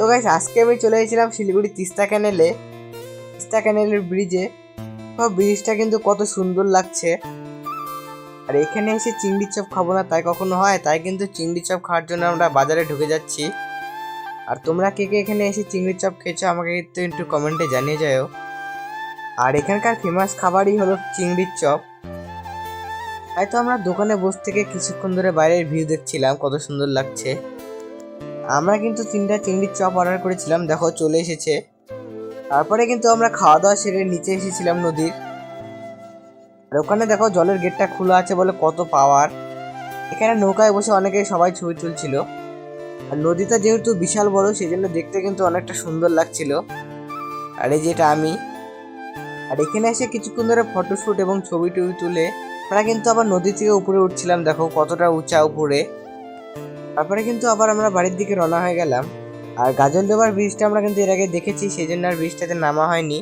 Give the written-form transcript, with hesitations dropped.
তো গাইস আজকে আমি চলে এসেছিলাম শিলিগুড়ি তিস্তা ক্যানেলের ব্রিজে। ব্রিজটা কিন্তু কত সুন্দর লাগছে। আর এখানে এসে চিংড়ির চপ খাবো না তাই কখনো হয়, তাই কিন্তু চিংড়ি চপ খাওয়ার জন্য আমরা বাজারে ঢুকে যাচ্ছি। আর তোমরা কে কে এখানে এসে চিংড়ির চপ খেয়েছো আমাকে কিন্তু একটু কমেন্টে জানিয়ে যাও। আর এখানকার ফেমাস খাবারই হলো চিংড়ির চপ। তাই তো আমরা দোকানে বসে থেকে কিছুক্ষণ ধরে বাইরের ভিউ দেখছিলাম, কত সুন্দর লাগছে। আমরা কিন্তু 3টা চিংড়ির চপ অর্ডার করেছিলাম, দেখো চলে এসেছে। তারপরে কিন্তু আমরা খাওয়া দাওয়া সেরে নিচে এসেছিলাম নদীর। আর ওখানে দেখো জলের গেটটা খোলা আছে বলে কত পাওয়ার। এখানে নৌকায় বসে অনেকে সবাই ছবি তুলছিল। আর নদীটা যেহেতু বিশাল বড় সেই জন্য দেখতে কিন্তু অনেকটা সুন্দর লাগছিল। আর এই যেটা আমি। আর এখানে এসে কিছুক্ষণ ধরে ফটোশ্যুট এবং ছবি টবি তুলে আমরা কিন্তু আবার নদী থেকে উপরে উঠছিলাম, দেখো কতটা উঁচা উপরে। তারপরে কিন্তু আবার আমরা বাড়ির দিকে রওনা হয়ে গেলাম। আর গাজলডোবার ব্রিজটা আমরা কিন্তু এর আগে দেখেছি, সেই জন্য আর ব্রিজটাতে নামা হয়নি।